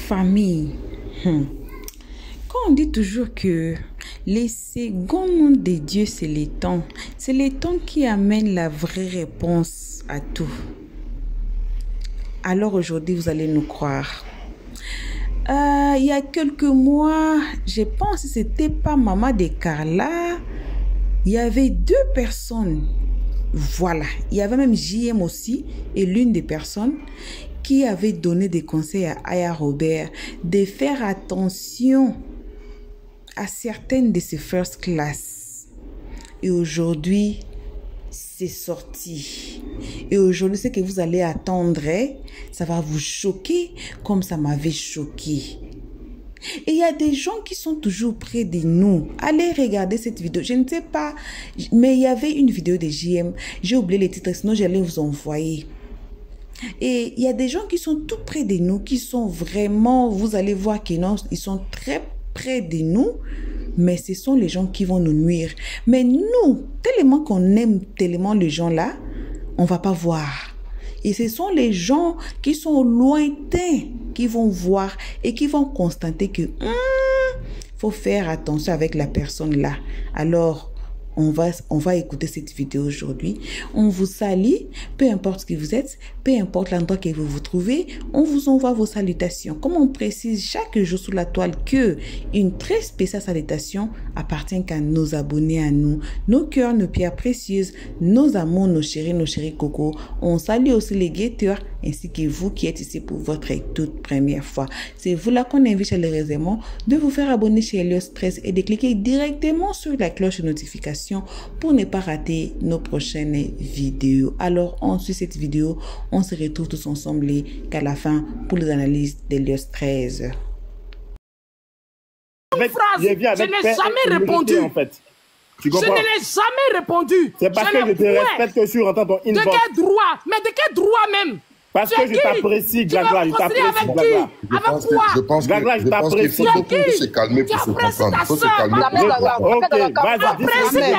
famille, quand on dit toujours que les seconds de Dieu, c'est les temps. C'est les temps qui amènent la vraie réponse à tout. Alors aujourd'hui, vous allez nous croire. Il y a quelques mois, je pense que c'était pas Maman de Carla. Il y avait 2 personnes. Voilà. Il y avait même JM aussi. Et l'une des personnes qui avait donné des conseils à Aya Robert de faire attention à certaines de ses first class. Et aujourd'hui, c'est sorti. Et aujourd'hui, ce que vous allez attendre, ça va vous choquer comme ça m'avait choqué. Et il y a des gens qui sont toujours près de nous. Allez regarder cette vidéo. Je ne sais pas, mais il y avait une vidéo de JM. J'ai oublié les titres, sinon j'allais vous envoyer. Et il y a des gens qui sont tout près de nous, qui sont vraiment, vous allez voir qu'ils sont très près de nous, mais ce sont les gens qui vont nous nuire. Mais nous, tellement qu'on aime tellement les gens là, on va pas voir. Et ce sont les gens qui sont lointains qui vont voir et qui vont constater que faut faire attention avec la personne là. Alors, on va écouter cette vidéo aujourd'hui. On vous salue, peu importe ce que vous êtes, peu importe l'endroit que vous vous trouvez, on vous envoie vos salutations. Comme on précise chaque jour sur la toile que une très spéciale salutation appartient qu'à nos abonnés, à nous, nos cœurs, nos pierres précieuses, nos amours, nos chéris coco. On salue aussi les guetteurs ainsi que vous qui êtes ici pour votre toute première fois. C'est vous là qu'on invite chaleureusement de vous faire abonner chez Helios 13 et de cliquer directement sur la cloche de notification pour ne pas rater nos prochaines vidéos. Alors, on suit cette vidéo, on se retrouve tous ensemble qu'à la fin pour les analyses d'Helios 13. Je n'ai jamais répondu. En fait. Je ne l'ai jamais répondu. C'est parce que je te respecte que je suis rentré dans ton inbox. De quel droit? Mais de quel droit même? Parce que je t'apprécie, Glagla. Je t'apprécie, Glagla. Je pense qu'il faut se calmer pour se comprendre. Il faut se calmer. Ok, vas-y.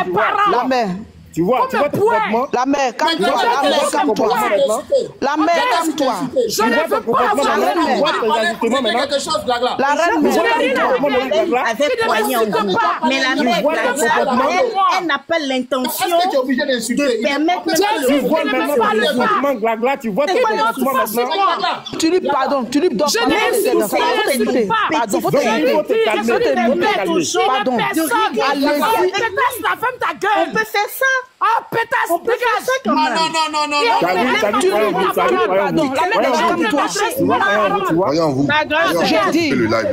La mère. Tu vois ton comportement. La mère, calme-toi. La mère, calme-toi. Je ne veux pas avoir la reine. Quelque chose, Glagla. La reine, avec croyant en vous. Mais la mère, elle n'a pas l'intention de permettre tu vois maintenant le comportement, Glagla. Tu vois ton comportement maintenant. Tu lui pardonnes. Tu lui donnes pardon. Il faut te calmer. Pardon. On peut faire ça. Ah, pétasse, dégage! Non. Voyons vous. J'ai dit.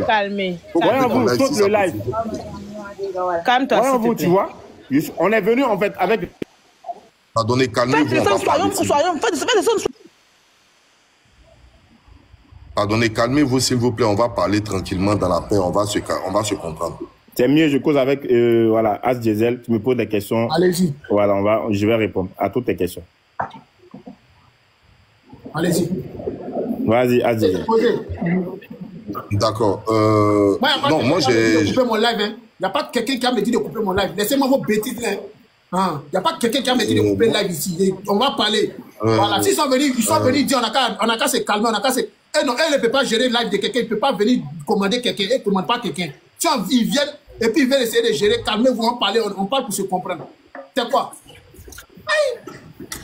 Calmez. Voyons vous, saute le live. Calme-toi. Voyons vous, tu vois. On est venu en fait avec. Pardonnez, calmez-vous. Pardonnez, calmez-vous s'il vous plaît. On va parler tranquillement dans la paix. On va se comprendre. C'est mieux, je cause avec voilà, As Diesel. Tu me poses des questions. Allez-y. Voilà, je vais répondre à toutes tes questions. Allez-y. Vas-y, As Diesel. D'accord. Moi, j'ai couper mon live. Il n'y a pas quelqu'un qui a me dit de couper mon live. Laissez-moi vos bêtises. Il n'y a pas quelqu'un qui a me dit de couper le live ici. On va parler. Voilà. S'ils sont venus, dire on a qu'à se calmer, on a qu'à se. Non, elle ne peut pas gérer le live de quelqu'un. Elle ne peut pas venir commander quelqu'un. Elle ne commande pas quelqu'un. Si ils viennent et puis ils veulent essayer de gérer, calmez-vous, on parle pour se comprendre. C'est quoi?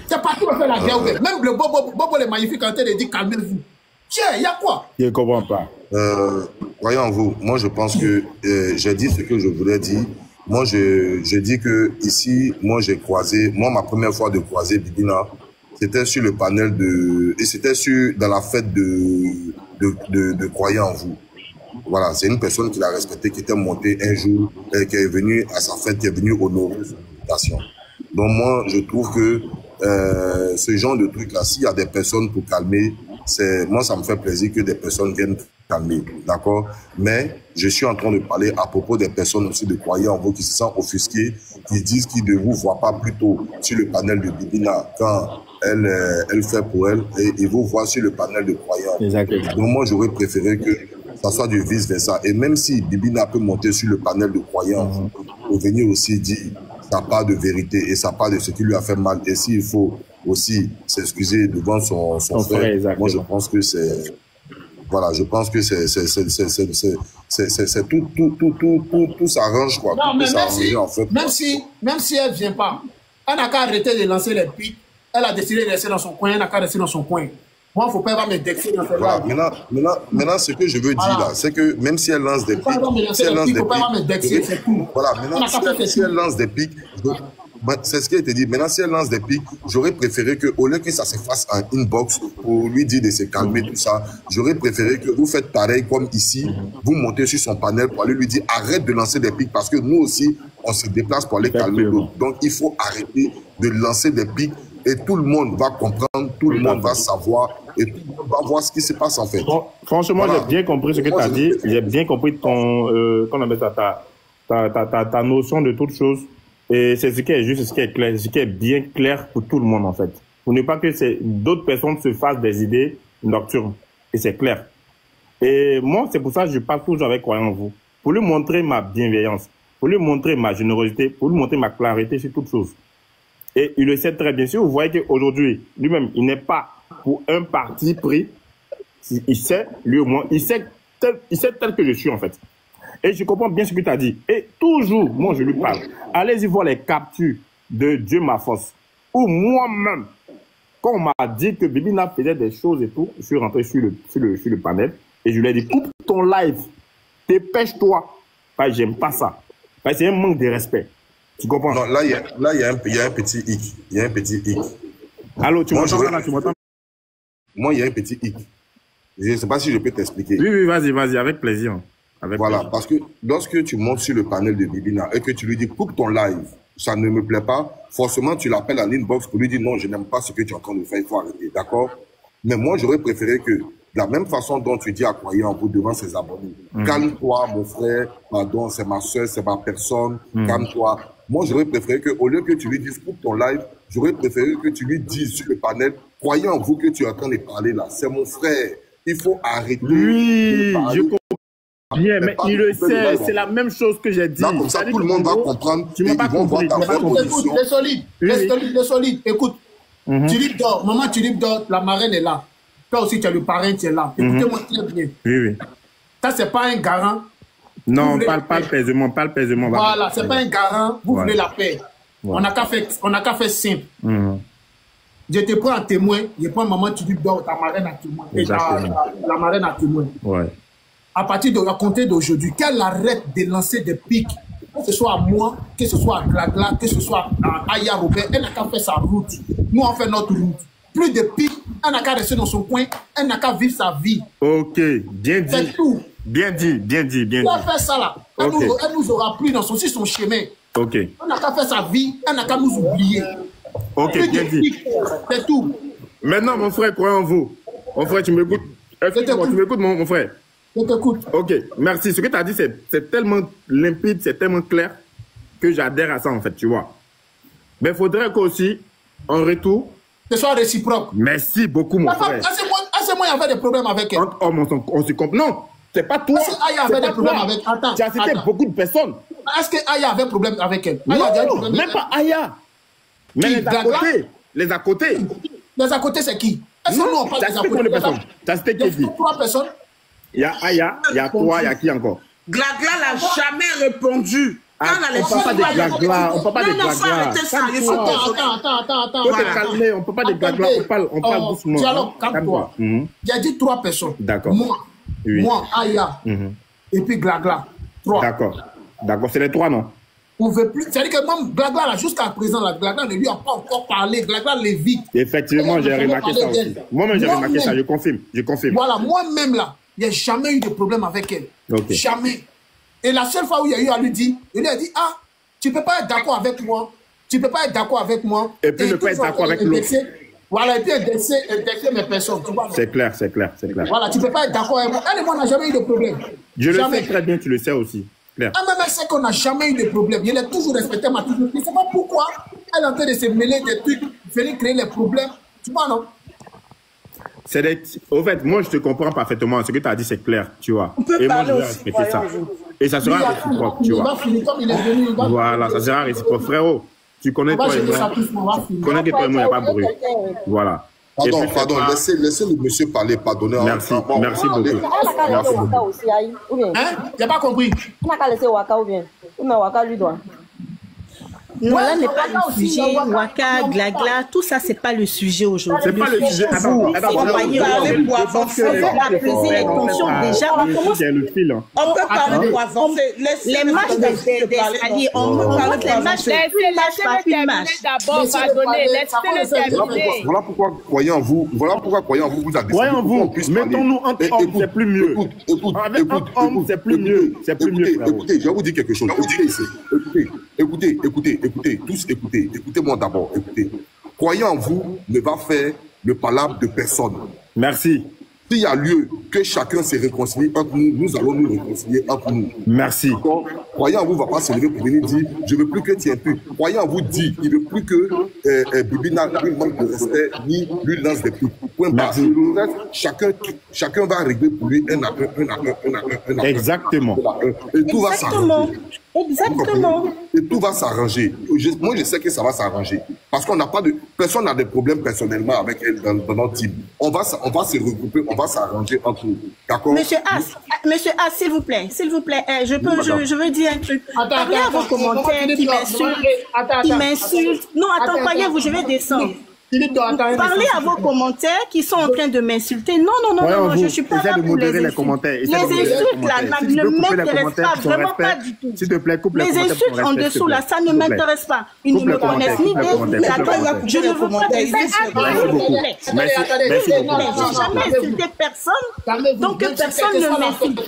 C'est pas tout on fait la guerre. Même le Bobo les magnifiques en train de dire calmez-vous. Tiens, il y a quoi? Je ne comprends pas. Voyons vous, moi je pense que j'ai dit ce que je voulais dire. Moi je dis que ici, moi j'ai croisé, ma première fois de croiser Bibina, c'était sur le panel et c'était dans la fête de croyants en vous. Voilà, c'est une personne qui l'a respecté, qui était montée un jour, qui est venue à sa fête, qui est venue honorer son invitation. Donc moi, je trouve que ce genre de truc-là, s'il y a des personnes pour calmer, moi, ça me fait plaisir que des personnes viennent calmer, d'accord? Mais je suis en train de parler à propos des personnes aussi de croyants en vous qui se sentent offusquées, qui disent qu'ils ne vous voient pas plutôt sur le panel de Bibina quand elle fait pour elle, et ils vous voient sur le panel de croyants. Exactement. Donc moi, j'aurais préféré que ça soit du vice-versa. Et même si Bibina peut monter sur le panel de croyants pour venir aussi dire sa part de vérité et sa part de ce qui lui a fait mal, et s'il faut aussi s'excuser devant son frère, moi je pense que c'est Voilà, je pense que tout s'arrange, quoi. Non, tout mais s'arrange, en fait. même si elle ne vient pas, elle n'a qu'à arrêter de lancer les pics. Elle a décidé de rester dans son coin, elle n'a qu'à rester dans son coin. Moi, il ne faut pas me dexter dans cette voilà, maintenant, ce que je veux dire là, c'est que même si elle lance des pics, voilà, maintenant, si elle lance des pics, c'est ce qui a été dit. Maintenant, si elle lance des pics, j'aurais préféré que, au lieu que ça se fasse en inbox pour lui dire de se calmer, tout ça, j'aurais préféré que vous faites pareil comme ici, vous montez sur son panel pour aller lui dire arrête de lancer des pics parce que nous aussi, on se déplace pour aller calmer l'autre. Donc, il faut arrêter de lancer des pics et tout le monde va comprendre, tout le monde va savoir et tout le monde va voir ce qui se passe en fait. Franchement, voilà. J'ai bien compris ce que tu as dit. J'ai bien compris ton, ta notion de toute chose. Et c'est ce qui est juste, ce qui est clair, ce qui est bien clair pour tout le monde en fait. Pour ne pas que d'autres personnes se fassent des idées nocturnes. Et c'est clair. Et moi, c'est pour ça que je parle toujours avec Croyant en vous. Pour lui montrer ma bienveillance, pour lui montrer ma générosité, pour lui montrer ma clarté sur toute chose. Et il le sait très bien. Si vous voyez qu'aujourd'hui, lui-même, il n'est pas pour un parti pris, il sait, lui au moins, il sait tel que je suis en fait. Et je comprends bien ce que tu as dit. Et toujours, moi je lui parle. Allez-y voir les captures de Dieu ma force. Ou moi-même, quand on m'a dit que Bibina faisait des choses et tout, je suis rentré sur le panel et je lui ai dit, coupe ton live, dépêche-toi. Enfin, j'aime pas ça. Enfin, c'est un manque de respect. Tu comprends? Non, là, il y a un petit hic. Il y a un petit hic. Allô, tu m'entends là, tu m'entends? Moi, il y a un petit hic. Je ne sais pas si je peux t'expliquer. Oui, vas-y, avec plaisir. Voilà, parce que lorsque tu montes sur le panel de Bibina et que tu lui dis coupe ton live, ça ne me plaît pas, forcément tu l'appelles en inbox pour lui dire non, je n'aime pas ce que tu es en train de faire, il faut arrêter, d'accord? Mais moi j'aurais préféré que, de la même façon dont tu dis à Croyant en vous devant ses abonnés, calme-toi mon frère, pardon, c'est ma soeur, c'est ma personne, calme-toi. Moi j'aurais préféré que, au lieu que tu lui dises coupe ton live, j'aurais préféré que tu lui dises sur le panel, Croyant en vous que tu es en train de parler là, c'est mon frère, il faut arrêter. Oui, je comprends. Bien, mais il le sait, c'est la même chose que j'ai dit. Là, comme ça, tout le monde va comprendre. Tu m'as pas compris. Écoute, les solides, écoute. Tulip d'or, maman Tulip d'or, la marraine est là. Toi aussi, tu as le parrain, tu es là. Écoutez-moi très bien. Oui. Ça, c'est pas un garant. Non, pas le paiement. Voilà, c'est pas un garant. Vous voulez la paix. On n'a qu'à faire simple. Je te prends en témoin, je prends maman Tulip d'or, ta marraine à témoin. La marraine à témoin. Ouais. À partir de la compter d'aujourd'hui, qu'elle arrête de lancer des pics, que ce soit à moi, que ce soit à Glagla, que ce soit à Aya Robert, elle n'a qu'à faire sa route. Nous, on fait notre route. Plus de pics, elle n'a qu'à rester dans son coin, elle n'a qu'à vivre sa vie. Ok, bien dit. C'est tout. Bien dit. Elle va faire ça là. Elle nous aura pris dans son chemin. Ok. Elle n'a qu'à faire sa vie, elle n'a qu'à nous oublier. Ok, plus bien dit. C'est tout. Maintenant, mon frère, crois en vous. Mon frère, tu m'écoutes? Excuse-moi, tu m'écoutes, mon frère? Je t'écoute. Ok, merci. Ce que tu as dit, c'est tellement limpide, c'est tellement clair que j'adhère à ça, en fait, tu vois. Mais il faudrait qu'aussi, en retour... Que ce soit réciproque. Merci beaucoup, mon frère. Est-ce que moi, il y avait des problèmes avec elle? On se comprend. Non, c'est pas toi. Est-ce qu'Aya avait des problèmes avec elle? Attends. Tu as cité beaucoup de personnes. Est-ce qu'Aya avait des problèmes avec elle? Non, même pas Aya. Mais les à côté. Les à côté. Les à côté, c'est qui? Est-ce que nous, on parle des à côté? Tu as cité qui dit? 3 personnes. Il y a Aya, il y a toi, il y a qui encore? Glagla n'a jamais répondu. On ne parle pas de Glagla. On ne parle pas de Glagla. Attends. Faut te calmer, on ne peut pas de Glagla. On parle doucement. Dialogue, calme-toi. J'ai dit 3 personnes. D'accord. Moi, Aya, et puis Glagla. 3. D'accord, c'est les 3, non? On veut plus. C'est-à-dire que même Glagla, là, jusqu'à présent, la Glagla ne lui a pas encore parlé. Glagla l'évite. Effectivement, j'ai remarqué ça aussi. Moi-même, j'ai remarqué ça, je confirme. Voilà, moi-même, là, il n'y a jamais eu de problème avec elle. Okay. Jamais. Et la seule fois où il y a eu à lui dire, il lui a dit, ah, tu ne peux pas être d'accord avec moi. Tu ne peux pas être d'accord avec moi. Et puis ne pas être d'accord avec l'autre. Voilà, et puis indexer mes personnes. C'est clair. Voilà, tu ne peux pas être d'accord avec moi. Elle et moi, on n'a jamais eu de problème. Je le sais très bien, tu le sais aussi. Clair. Même elle sait qu'on n'a jamais eu de problème. Il a toujours respecté ma toujours. Je ne sais pas pourquoi elle est en train de se mêler des trucs, venir créer les problèmes. Tu vois, non? Au fait, moi, je te comprends parfaitement. Ce que tu as dit, c'est clair, tu vois. Et moi, je vais respecter ça. Et ça sera réciproque, tu vois. Voilà, ça sera réciproque. Frérot, tu connais toi et moi. Tu connais que toi et moi, il n'y a pas de bruit. Voilà. Pardon, laissez le monsieur parler, pardonnez. Merci beaucoup. Merci beaucoup. Il n'a pas compris. Non, là n'est pas le sujet. Waka, Glagla, tout ça, c'est pas le sujet aujourd'hui. C'est pas le sujet. Attends, déjà. On peut parler pour avancer. Les matchs c'est-à-dire, on peut parler des matchs. Laissez-le terminer. Voilà pourquoi, croyez en vous, vous a décidé. Croyez en vous, mettons-nous entre hommes, c'est plus mieux. Écoute, c'est plus mieux. Écoutez, je vais vous dire quelque chose. Écoutez, tous écoutez-moi d'abord, écoutez. Croyez en vous ne va faire le palabre de personne. Merci. S'il y a lieu que chacun se réconcilie entre nous, nous allons nous réconcilier entre nous. Merci. Croyez en vous ne va pas se lever pour venir dire je ne veux plus que tu imputes. Croyez en vous dit il ne veut plus que Bibi n'a lui manque de respect ni lui lance des coups. Point barre. Chacun va régler pour lui un à un. Exactement. Et tout va s'arranger. Exactement. Et tout va s'arranger. Moi, je sais que ça va s'arranger. Parce qu'on n'a pas de... Personne n'a de problème personnellement avec elle dans notre team. On va se regrouper, on va s'arranger entre nous. D'accord? Monsieur As, s'il vous plaît, je veux dire un truc. Parlez à vos commentaires qui m'insultent. Non, attends, croyez-vous, je vais descendre. Parlez à vos commentaires qui sont en train de m'insulter. Non, je ne suis pas là pour les insultes. Les insultes là ne m'intéressent pas, vraiment pas du tout. S'il te plaît, coupe les commentaires. Les insultes en dessous là, ça ne m'intéresse pas. Ils ne me connaissent ni je ne veux pas des insultes. Merci beaucoup. Je n'ai jamais insulté personne, donc que personne ne m'insulte.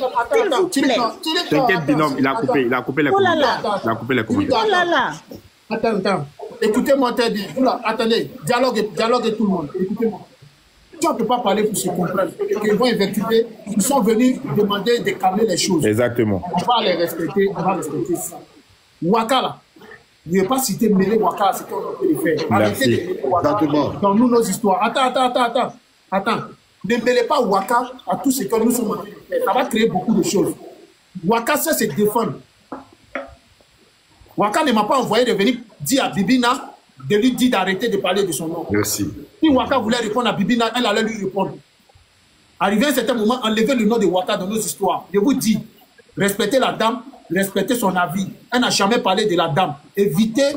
S'il vous plaît. T'inquiète, binôme, il a coupé les commentaires. Il a coupé les commentaires. Oh là là. Attends. Écoutez-moi, Teddy. Attendez, dialogue tout le monde. Écoutez-moi. Tu ne peux pas parler pour se comprendre. Ils vont invectiver. Ils sont venus demander de calmer les choses. Exactement. On va les respecter. Ça. Waka, là. Je ne vais pas citer Mélé Waka, c'est qu'on peut le faire. Arrêtez de mêler Waka dans nos histoires. Attends. Ne mêlez pas Waka à tout ce que nous sommes en train de faire. Ça va créer beaucoup de choses. Waka, ça, c'est défendre. Waka ne m'a pas envoyé de venir dire à Bibina de lui dire d'arrêter de parler de son nom. Merci. Si Waka voulait répondre à Bibina, elle allait lui répondre. Arrivé à un certain moment, enlevez le nom de Waka dans nos histoires. Je vous dis, respectez la dame, respectez son avis. Elle n'a jamais parlé de la dame. Évitez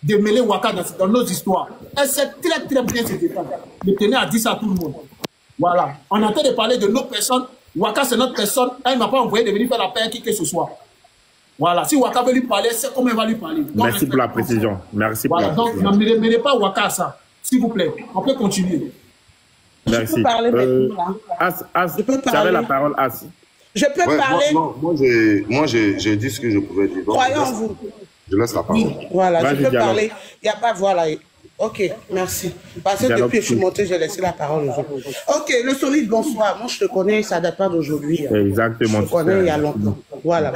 de mêler Waka dans nos histoires. Elle sait très très bien se défendre. Je tenais à dire ça à tout le monde. Voilà. On est en train de parler de nos personnes. Waka, c'est notre personne. Elle ne m'a pas envoyé de venir faire la paix à qui que ce soit. Voilà, si Waka veut lui parler, c'est comment elle va lui parler. Merci pour la précision. Merci pour la précision. Donc, ne mêlez pas Waka à ça. S'il vous plaît, on peut continuer. Merci. Je peux parler As, tu avais la parole, As. Je peux parler. Moi, j'ai dit ce que je pouvais dire. Croyez en vous. Je laisse la parole. Voilà, je peux parler. Il n'y a pas, voilà. Ok, merci. Parce que depuis que je suis montée, j'ai laissé la parole aux autres. Ok, le solide, bonsoir. Moi, je te connais, ça ne date pas d'aujourd'hui. Exactement. Je te connais il y a longtemps. Voilà.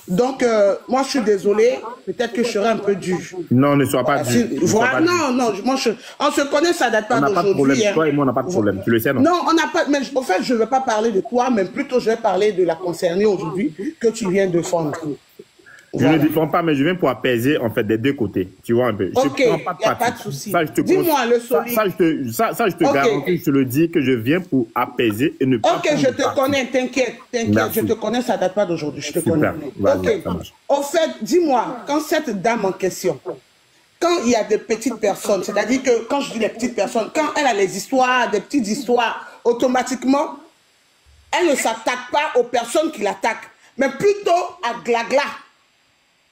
Donc, moi, je suis désolée. Peut-être que je serai un peu dur. Non, ne sois pas dur. Voilà, non. Moi, on se connaît, ça ne date pas d'aujourd'hui. On n'a pas de problème. Toi et moi, on n'a pas de problème. Tu le sais, non? Non, on n'a pas. Mais en fait, je ne veux pas parler de toi, mais plutôt, je vais parler de la concernée aujourd'hui que tu viens de défendre. Je ne défends pas, mais je viens pour apaiser, en fait, des deux côtés. Tu vois un peu. Ok, il n'y a pas de souci. Dis-moi le solide. Ça, je te garantis, je te le dis, que je viens pour apaiser et ne pas... Ok, je te connais, t'inquiète. Je te connais, ça ne date pas d'aujourd'hui, je te connais. Ok, au fait, dis-moi, quand cette dame en question, quand il y a des petites personnes, c'est-à-dire que quand je dis les petites personnes, quand elle a les histoires, des petites histoires, automatiquement, elle ne s'attaque pas aux personnes qui l'attaquent, mais plutôt à Glagla.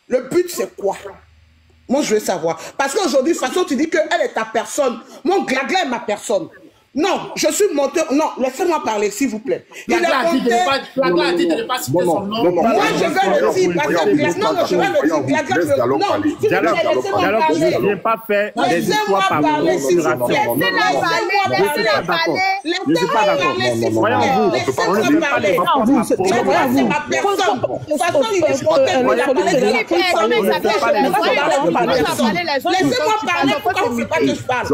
Le but, c'est quoi? Moi, je veux savoir. Parce qu'aujourd'hui, de toute façon, tu dis qu'elle est ta personne. Mon Glagla est ma personne. Non, je suis monteur. Non, laissez-moi parler, s'il vous plaît. Glagla a dit de ne pas citer son nom. Moi, je vais le dire. Parce que non, je vais le dire. Glagla, non, Dialogue, je ne viens pas faire des histoires par procuration. Laissez-moi parler. Je ne suis pas d'accord. Voyons vous, on ne peut pas les vous. C'est ma personne. De toute façon, il est laissez-moi parler. Pourquoi vous ne faites pas que je parle?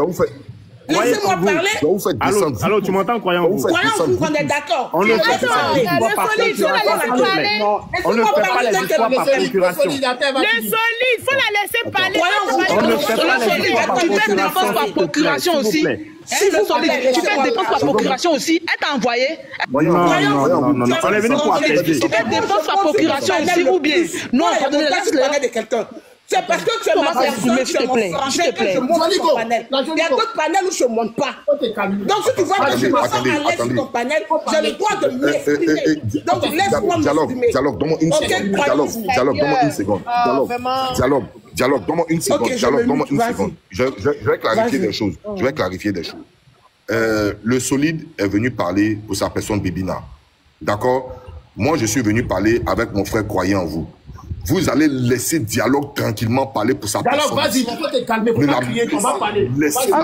Laissez-moi parler. Vous faites descendre. Allô, tu m'entends, croyant vous? Croyant vous, on est d'accord. On ne fait pas les histoires par procuration. On ne fait pas les histoires par procuration. Le solide, il faut la laisser parler. On ne fait pas les histoires par procuration aussi. Si le solide, tu fais dépense par procuration aussi, elle t'a envoyé. Non, on est venu pour apaiser. Tu fais dépense par procuration aussi ou bien? Non, laisse-le de quelqu'un. C'est parce que tu es ma personne, tu es mon frangin que je monte sur ton panel. Il y a d'autres panels où je ne monte pas. Donc si tu vois que je me sens à l'aise sur ton panel, j'ai le droit de m'exprimer. Donc laisse-moi m'exprimer. Dialogue, donne-moi une seconde. Dialogue, donne-moi une seconde. Dialogue, donne-moi une seconde. Dialogue, donne-moi une seconde. Je vais clarifier des choses. Le solide est venu parler pour sa personne Bibina. D'accord? Moi, je suis venu parler avec mon frère croyant en vous. Vous allez laisser dialogue tranquillement parler pour sa personne. Dialogue, vas-y, tu peux te calmer, faut pas crier, on va parler. Laissez-la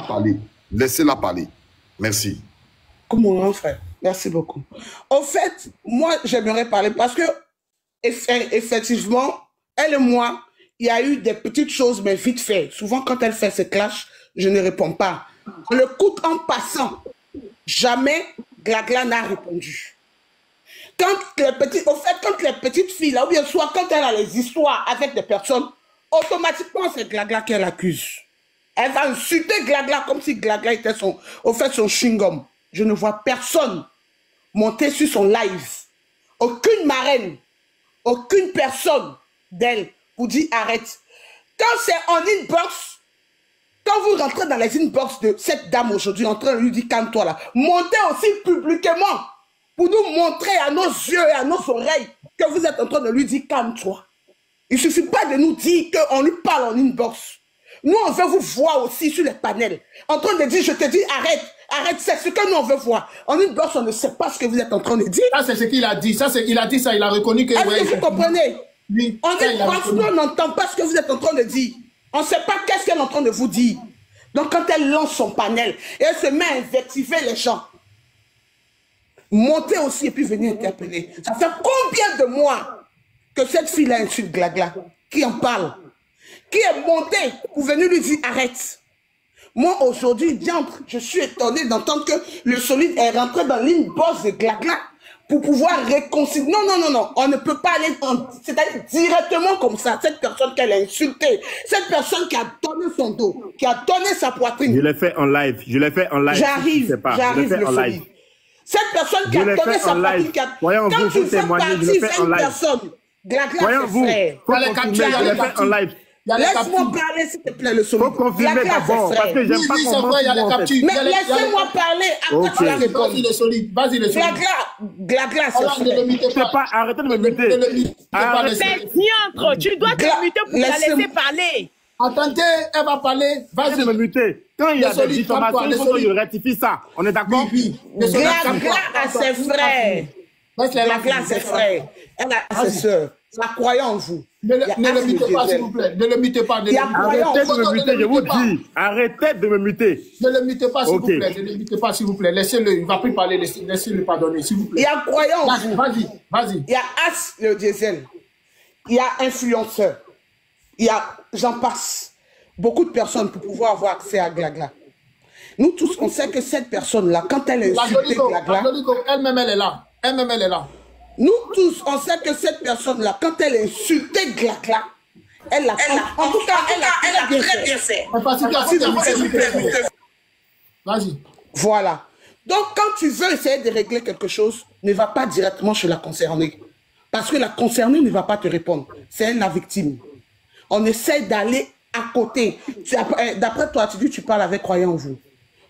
parler. Laissez-la parler. Merci. Comment, mon frère? Merci beaucoup. Au fait, moi, j'aimerais parler parce que, effectivement, elle et moi, il y a eu des petites choses, mais vite fait. Souvent, quand elle fait ses clashs, je ne réponds pas. On le coûte en passant. Jamais Glagla n'a répondu. Quand les petites filles, là, ou bien soit quand elle a les histoires avec des personnes, automatiquement, c'est Glagla qu'elle accuse. Elle va insulter Glagla comme si Glagla était son chewing-gum. Je ne vois personne monter sur son live. Aucune marraine, aucune personne d'elle vous dit arrête. Quand c'est en inbox, quand vous rentrez dans les inbox de cette dame aujourd'hui, en train de lui dire calme-toi là, montez aussi publiquement pour nous montrer à nos yeux et à nos oreilles que vous êtes en train de lui dire calme-toi. Il ne suffit pas de nous dire qu'on lui parle en inbox. Nous, on veut vous voir aussi sur les panels, en train de dire, je te dis, arrête, c'est ce que nous, on veut voir. En inbox, on ne sait pas ce que vous êtes en train de dire. Ça, c'est ce qu'il a dit. Il a dit ça, il a reconnu que... Est-ce que vous comprenez? Oui. En inbox, nous, on n'entend pas ce que vous êtes en train de dire. On ne sait pas qu'est-ce qu'elle est en train de vous dire. Donc, quand elle lance son panel, et elle se met à invectiver les gens, montez aussi et puis venez interpeller. Ça fait combien de mois que cette fille-là insulte Glagla? Qui en parle? Qui est monté pour venir lui dire arrête? Moi, aujourd'hui, diantre, je suis étonné d'entendre que le solide est rentré dans l'inbox de Glagla pour pouvoir réconcilier. Non. On ne peut pas aller, c'est-à-dire directement comme ça. Cette personne qu'elle a insultée, cette personne qui a donné son dos, qui a donné sa poitrine. Je l'ai fait en live. J'arrive, le solide. Cette personne qui a donné sa poitrine, quand tu fais partie d'une personne, Glagla, c'est frère. Laisse-moi parler, s'il te plaît, le solide. Faut confirmer d'abord, parce que j'aime pas qu'on ment. Mais laissez-moi parler, après tu vas répondre. Vas-y, le solide. Glagla, c'est frère. Arrêtez de me muter. Tu dois te muter pour la laisser parler. Attendez, elle va parler. Vas-y de me muter. Quand il y a des diffamations, il faut que je rectifie ça. On est d'accord? Oui. Glagla a ses frères. Glagla a ses frères. Elle a ses soeurs. Ça croyait en vous. Ne le mutez pas, s'il vous plaît. Ne le mutez pas. Arrêtez de me muter, je vous dis. Arrêtez de me muter. Ne le mutez pas, s'il vous plaît. Ne le mutez pas, s'il vous plaît. Laissez-le. Il ne va plus parler. Laissez-le pardonner, s'il vous plaît. Il y a croyant en vous. Vas-y. Il y a As le diesel. Il y a influenceur. Il y a, j'en passe, beaucoup de personnes pour pouvoir avoir accès à Glagla. Nous tous, on sait que cette personne-là, quand elle est insultée Glagla... Elle-même, elle est là. Nous tous, on sait que cette personne-là, quand elle est insultée Glagla, elle a très bien fait. Vas-y. Voilà. Donc, quand tu veux essayer de régler quelque chose, ne va pas directement chez la concernée. Parce que la concernée ne va pas te répondre. C'est elle la victime. On essaie d'aller à côté. D'après toi, tu dis tu parles avec croyant en vous.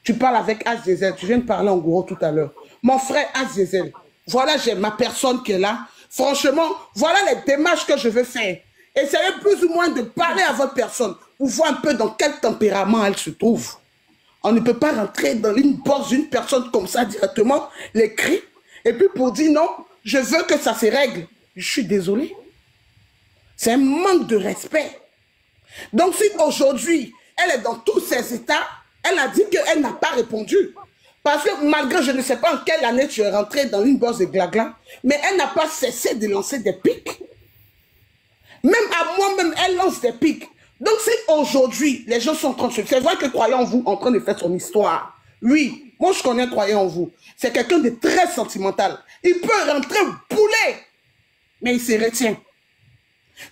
Tu parles avec H2L. Tu viens de parler en gros tout à l'heure. Mon frère H2L. Voilà, j'ai ma personne qui est là. Franchement, voilà les démarches que je veux faire. Essayez plus ou moins de parler à votre personne pour voir un peu dans quel tempérament elle se trouve. On ne peut pas rentrer dans l'inbox d'une personne comme ça directement, l'écrit, et puis pour dire non, je veux que ça se règle. Je suis désolé. C'est un manque de respect. Donc si aujourd'hui, elle est dans tous ses états, elle a dit qu'elle n'a pas répondu. Parce que malgré, je ne sais pas en quelle année tu es rentré dans l'inbox de Glagla, mais elle n'a pas cessé de lancer des pics. Même à moi-même, elle lance des pics. Donc, si aujourd'hui, les gens sont en train de se... C'est vrai que Croyant en vous en train de faire son histoire. Oui, moi, je connais Croyant en vous. C'est quelqu'un de très sentimental. Il peut rentrer bouler, mais il se retient.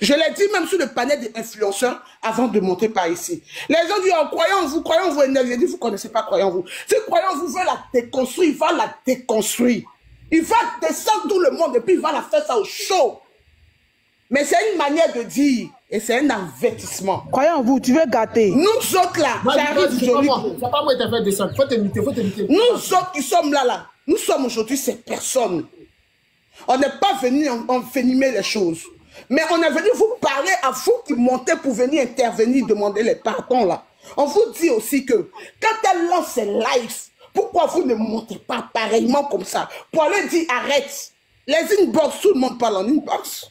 Je l'ai dit même sur le panel des influenceurs avant de monter par ici. Les gens disent, oh, Croyant en vous énerve. J'ai dit, vous ne connaissez pas Croyant en vous. Si Croyant en vous veut la déconstruire, il va la déconstruire. Il va descendre tout le monde et puis il va la faire ça au chaud. Mais c'est une manière de dire, et c'est un avertissement. Croyant en vous, tu veux gâter. Nous autres là, j'arrive aujourd'hui. C'est pas moi qui t'ai fait descendre. Faut t'imiter. Nous autres qui sommes là, nous sommes aujourd'hui ces personnes. On n'est pas venu envenimer les choses. Mais on est venu vous parler à vous qui montez pour venir intervenir, demander les pardons là. On vous dit aussi que quand elle lance ses lives, pourquoi vous ne montez pas pareillement comme ça? Pour aller dire arrête. Les inbox, tout le monde parle en inbox.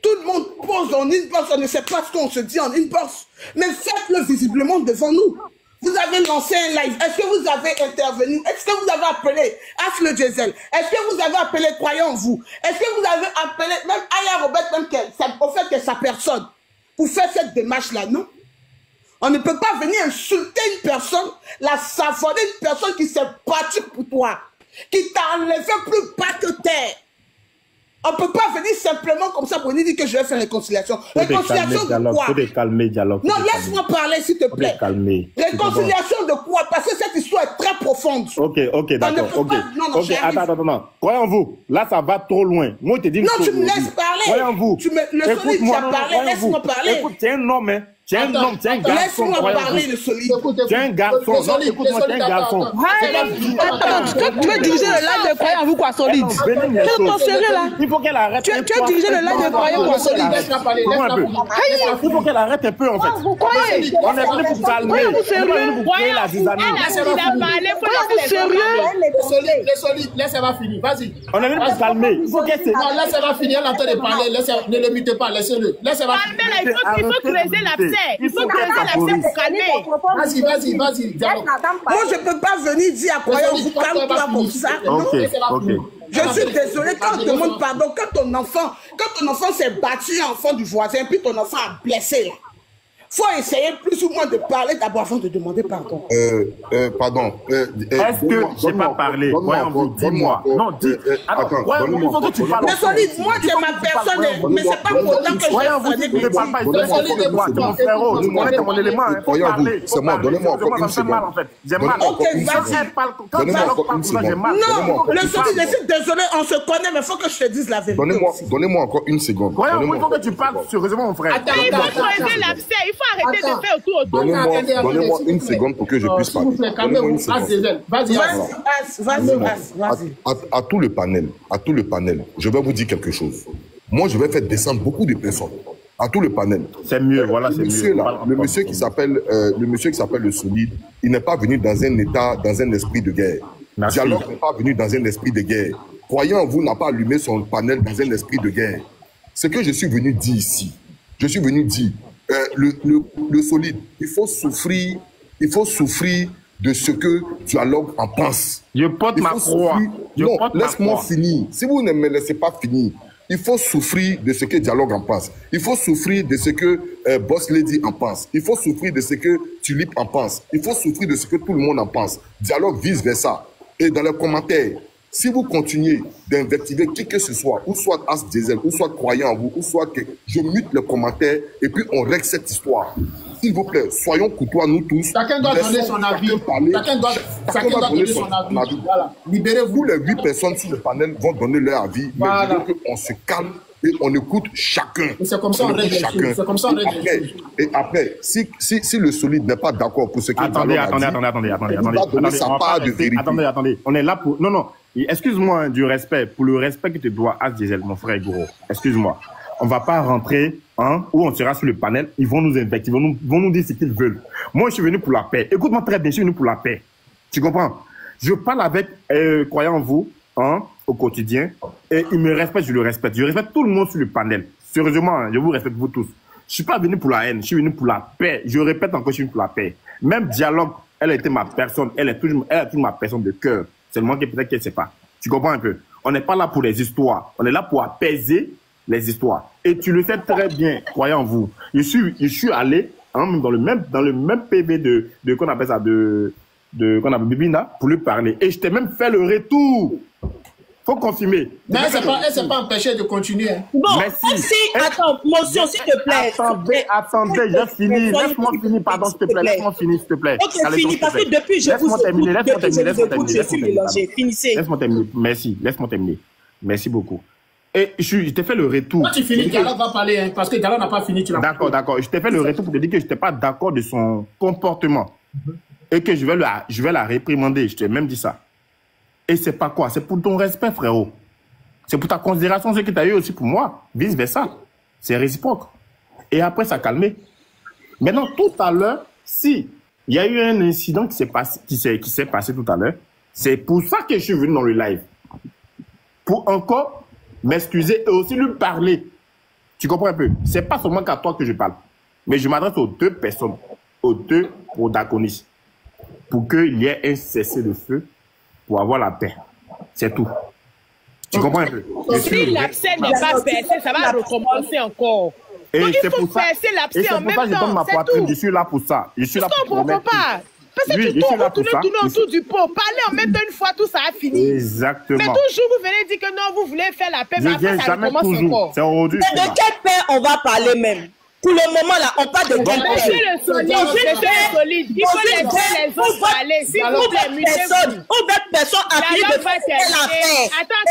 Tout le monde pose en inbox, on ne sait pas ce qu'on se dit en inbox. Mais faites-le visiblement devant nous. Vous avez lancé un live. Est-ce que vous avez intervenu? Est-ce que vous avez appelé Asle Diesel? Est-ce que vous avez appelé Croyant en vous? Est-ce que vous avez appelé même Aya Robert, même au fait que sa personne, pour faire cette démarche-là, non? On ne peut pas venir insulter une personne, la savonner, une personne qui s'est battue pour toi, qui t'a enlevé plus bas que terre. On ne peut pas venir simplement comme ça pour nous dire que je vais faire réconciliation. Réconciliation de quoi? Faut te calmer, dialogue. Non, laisse-moi parler, s'il te plaît. Réconciliation de quoi? Parce que cette histoire est très profonde. Ok, d'accord. Ok, attends. Croyez en vous. Là, ça va trop loin. Moi, je te dis. Non, tu me laisses parler. Croyez en vous. Le solide, tu as parlé, laisse-moi parler. Écoute, tu es un homme, hein. Tu es un homme, tu es un garçon. Laisse-moi parler, le solide. Tu es un garçon. Non, écoute-moi, tu es un garçon. Attends, tu veux diriger le live de Croyant en vous, quoi, solide? Quel ton sérieux là? Il faut qu'elle arrête. Tu as dirigé le live de Croyant en vous, solide. Il faut qu'elle arrête un peu, en fait. Vous croyez? On est venu pour calmer. Vous sérieux? La zizanie. Le solide, laisse-elle va finir. Vas-y. On est venu pour calmer. Il faut qu'elle se... Non, laisse-elle va finir. Elle est en train de parler. Ne le mutez pas. Laissez-le. Laisse-elle va finir. Il faut creuser l'abcès. Il faut creuser l'abcès pour calmer. Vas-y. Moi, je ne peux pas venir dire à Croyant en vous, calme-toi comme ça. Ok. Je suis désolé quand on demande pardon, quand ton enfant s'est battu, enfant du voisin, puis ton enfant a blessé là. Faut essayer plus ou moins de parler d'abord avant de demander pardon. Pardon. Est-ce que j'ai pas parlé? Voyons, vous, dis-moi. Non, dis. Attends, il faut que tu parles. Mais solide, moi j'ai ma personne, mais c'est pas pour autant que je voyons, vous, tu ne parles pas. Moi, c'est mon frérot. Tu connais mon élément. C'est moi, donnez-moi encore une seconde. J'ai mal. Ok, vas-y. Non, le solide, je suis désolé, on se connaît, mais il faut que je te dise la vérité. Donnez-moi encore une seconde. Voyons, il faut que tu parles sérieusement, mon frère. Il faut creuser l'abcès. Il faut arrêter de faire autour. Donnez-moi une seconde pour que je puisse parler. Vas-y. À tout le panel, je vais vous dire quelque chose. Moi, je vais faire descendre beaucoup de personnes. À tout le panel. C'est mieux, voilà, c'est mieux. Le monsieur qui s'appelle le solide, il n'est pas venu dans un état, dans un esprit de guerre. Dialogue n'est pas venu dans un esprit de guerre. Croyant en vous n'a pas allumé son panel dans un esprit de guerre. Ce que je suis venu dire ici, le solide, il faut souffrir de ce que Dialogue en pense. Je porte ma croix. Non, laisse-moi finir. Si vous ne me laissez pas finir, il faut souffrir de ce que Dialogue en pense. Il faut souffrir de ce que Boss Lady en pense. Il faut souffrir de ce que Tulip en pense. Il faut souffrir de ce que tout le monde en pense. Dialogue vise vers ça. Et dans les commentaires, si vous continuez d'invectiver qui que ce soit, ou soit As Diesel, ou soit Croyant en vous, ou soit que je mute les commentaires et puis on règle cette histoire. S'il vous plaît, soyons courtois, nous tous. Chacun doit donner son avis. Chacun doit donner son avis. Voilà. Libérez-vous. Les 8 personnes sur le panel vont donner leur avis. Voilà. Mais on se calme et on écoute chacun. C'est comme ça on règle les choses. Et après, si le solide n'est pas d'accord pour ce qu'il Attendez. On est là pour... Non. Excuse-moi du respect. Pour le respect que tu dois à Diesel, mon frère gros. Excuse-moi. On va pas rentrer, où on sera sur le panel. Ils vont nous invectiver, ils vont nous dire ce qu'ils veulent. Moi, je suis venu pour la paix. Écoute-moi très bien, je suis venu pour la paix. Tu comprends? Je parle avec Croyant en vous, au quotidien. Et il me respecte, je le respecte. Je respecte tout le monde sur le panel. Sérieusement, je vous respecte vous tous. Je suis pas venu pour la haine, je suis venu pour la paix. Je répète encore, je suis venu pour la paix. Même Dialogue, elle était ma personne. Elle a toujours ma personne de cœur. Seulement que peut-être qu'elle ne sait pas. Tu comprends un peu? On n'est pas là pour les histoires. On est là pour apaiser les histoires. Et tu le sais très bien, croyez en vous. Je suis allé hein, dans le même PV de qu'on appelle ça, qu'on appelle Bibina, pour lui parler. Et je t'ai même fait le retour. Faut confirmer. Mais elle s'est pas empêchée de continuer. Hein. Bon, si, attends, motion, s'il te plaît. Attendez, j'ai fini. Laisse-moi finir, pardon, s'il te plaît. Laisse-moi finir, s'il te plaît. Ok, fini, parce que depuis, je suis mélangé. Finissez. Laisse-moi terminer. Merci, laisse-moi terminer. Merci beaucoup. Et je t'ai fait le retour. Quand tu finis, Diallo va parler, hein, parce que Diallo n'a pas fini. D'accord. Je t'ai fait le retour pour te dire que je n'étais pas d'accord de son comportement. Et que je vais la réprimander. Je t'ai même dit ça. Et c'est pas quoi? C'est pour ton respect, frérot. C'est pour ta considération, ce que tu as eu aussi pour moi. Vice versa. C'est réciproque. Et après, ça a calmé. Maintenant, tout à l'heure, si il y a eu un incident qui s'est passé tout à l'heure, c'est pour ça que je suis venu dans le live. Pour encore m'excuser et aussi lui parler. Tu comprends un peu? C'est pas seulement qu'à toi que je parle. Mais je m'adresse aux deux personnes, aux deux protagonistes. Pour qu'il y ait un cessez-le-feu. Pour avoir la paix. C'est tout. Tu comprends un peu? Si l'abcès n'est pas percé, ça va recommencer encore. Et donc il faut percer l'abcès en même temps. C'est tout. Je suis là pour ça. Je suis là pour comprends pas. Parce que tu tournes autour du pot. Parlez en même temps une fois, tout ça a fini. Exactement. Mais toujours, vous venez dire que non, vous voulez faire la paix, mais après, ça recommence encore. C'est aujourd'hui. Mais de quelle paix on va parler même? Pour le moment, là, on parle de quelle paix? Monsieur le solide, il faut laisser les autres parler. Si vous permettez, personne a fini de faire la paix. Attends,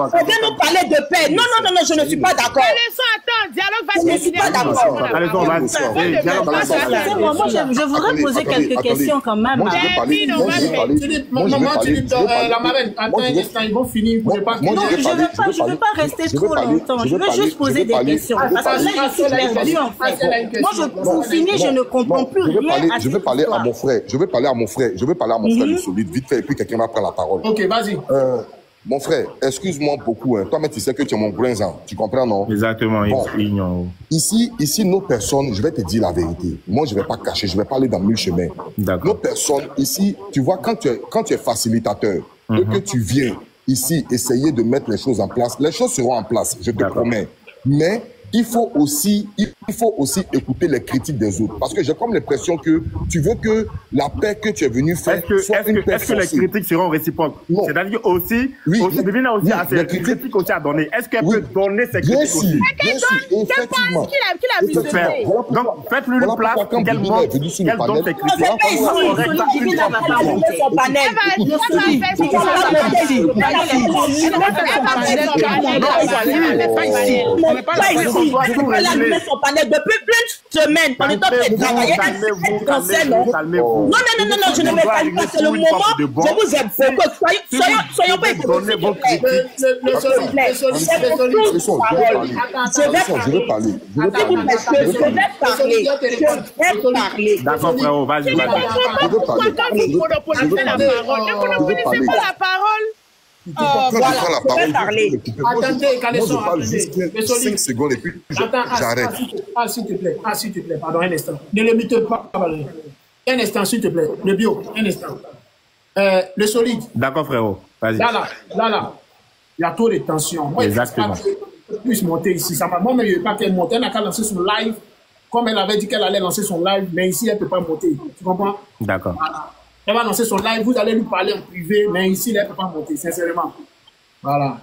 on vient nous parler de paix. Non, je ne suis pas d'accord. Attends, dialogue va terminer. Je ne suis pas d'accord. Moi, je voudrais poser quelques questions quand même. Maman, tu dis, la marraine, attends un instant, ils vont finir. Non, je ne veux pas rester trop longtemps. Je veux juste poser des questions. Parce que là, je suis perdue, en fait. Moi, pour finir, je ne comprends plus rien à Je veux parler à mon frère. Je veux parler à mon frère le solide, vite fait, et puis quelqu'un va prendre la parole. Ok, vas-y. Mon frère, excuse-moi beaucoup. Hein. Toi-même, tu sais que tu es mon grand-zan. Tu comprends, non? Exactement. Bon. Ici, nos personnes, je vais te dire la vérité. Moi, je ne vais pas cacher, je ne vais pas aller dans mille chemins. Nos personnes, ici, tu vois, quand tu es facilitateur, et que tu viens ici essayer de mettre les choses en place, les choses seront en place, je te promets. Mais il faut aussi écouter les critiques des autres. Parce que j'ai comme l'impression que tu veux que la paix que tu es venu faire soit une paix forcée. Est-ce que les critiques seront réciproques? C'est-à-dire aussi, Bibina aussi a ses critiques aussi à donner. Est-ce qu'elle peut donner ses critiques aussi? Bien sûr, effectivement. Donc, faites-lui une place qu'elle montre, qu'elle donne ses critiques. Son panel depuis plein de semaines. On est en train de travailler. Calmez-vous. Non, je ne vais pas. C'est le moment. Je vous aime beaucoup. Soyons pas égoïstes. Je vais parler. D'accord, frérot, vas-y. La parole. Attendez, attendez, 5 secondes et puis j'arrête. S'il te plaît, pardon, un instant. Ne le mute pas. Un instant, s'il te plaît. Le bio, un instant. Le solide. D'accord, frérot. Vas-y. Là. Il y a trop de tension. Moi, exactement. Je puisse monter ici. Moi, mais je ne veux pas qu'elle monte. Elle n'a qu'à lancer son live. Comme elle avait dit qu'elle allait lancer son live, mais ici, elle ne peut pas monter. Tu comprends? D'accord. Voilà. Elle va lancer son live, vous allez lui parler en privé, mais ici, elle ne peut pas monter, sincèrement. Voilà.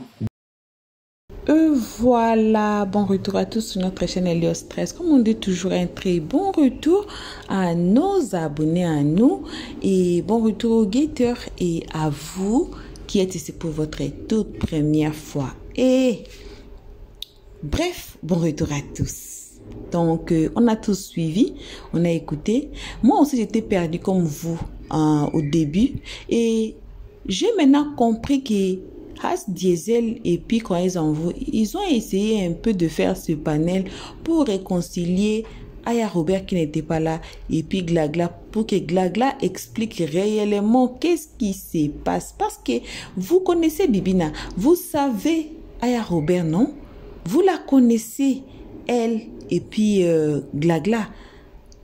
Voilà, bon retour à tous sur notre chaîne Elios Stress. Comme on dit toujours, un très bon retour à nos abonnés, à nous. Et bon retour aux guetteurs et à vous qui êtes ici pour votre toute première fois. Et bref, bon retour à tous. Donc, on a tous suivi, on a écouté. Moi aussi, j'étais perdue comme vous au début. Et j'ai maintenant compris que Has Diesel et puis quand ils ont essayé un peu de faire ce panel pour réconcilier Aya Robert qui n'était pas là et puis Glagla pour que Glagla explique réellement qu'est-ce qui se passe. Parce que vous connaissez Bibina, vous savez Aya Robert, non? Vous la connaissez, elle et puis Glagla.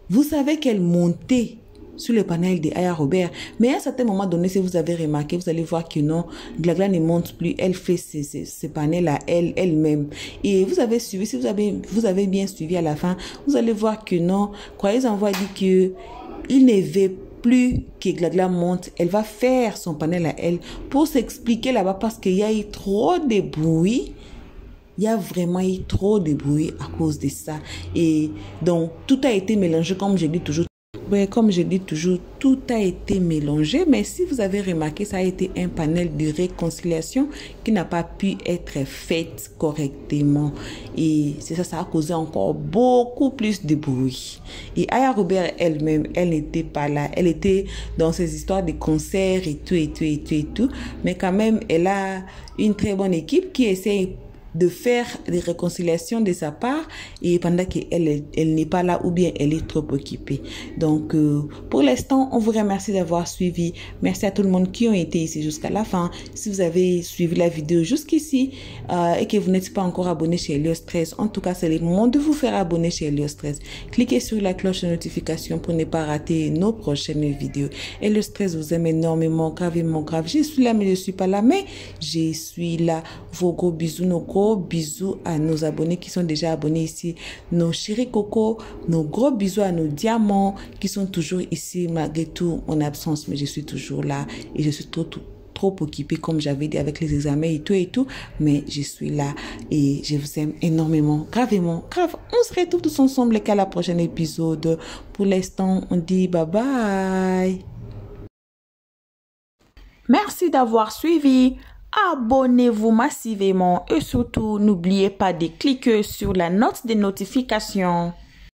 Vous savez qu'elle montait sur le panel de Aya Robert. Mais à un certain moment donné, si vous avez remarqué, vous allez voir que non, Glagla ne monte plus. Elle fait ce panel-là elle-même. Et vous avez suivi, si vous avez bien suivi à la fin, vous allez voir que non, Croyez en Voix dit que il ne veut plus que Glagla monte. Elle va faire son panel à elle pour s'expliquer là-bas parce qu'il y a eu trop de bruit. Il y a vraiment eu trop de bruit à cause de ça. Et donc, tout a été mélangé, comme je dis toujours. Oui, comme je dis toujours, tout a été mélangé. Mais si vous avez remarqué, ça a été un panel de réconciliation qui n'a pas pu être fait correctement. Et c'est ça, ça a causé encore beaucoup plus de bruit. Et Aya Robert elle-même, elle n'était pas là. Elle était dans ces histoires de concerts et tout. Mais quand même, elle a une très bonne équipe qui essaie de faire des réconciliations de sa part et pendant qu'elle n'est pas là ou bien elle est trop occupée. Donc, pour l'instant, on vous remercie d'avoir suivi. Merci à tout le monde qui ont été ici jusqu'à la fin. Si vous avez suivi la vidéo jusqu'ici et que vous n'êtes pas encore abonné chez Helios 13, en tout cas, c'est le moment de vous faire abonner chez Helios 13. Cliquez sur la cloche de notification pour ne pas rater nos prochaines vidéos. Helios 13 vous aime énormément, gravement grave. Je suis là, mais je ne suis pas là, mais je suis là. Vos gros bisous, nos gros bisous à nos abonnés qui sont déjà abonnés ici, nos chéris coco, nos gros bisous à nos diamants qui sont toujours ici malgré tout mon absence, mais je suis toujours là et je suis trop occupée comme j'avais dit avec les examens et tout, mais je suis là et je vous aime énormément, gravement, grave. On se retrouve tous ensemble qu'à la prochaine épisode. Pour l'instant, on dit bye bye. Merci d'avoir suivi. Abonnez-vous massivement et surtout n'oubliez pas de cliquer sur la note de notification.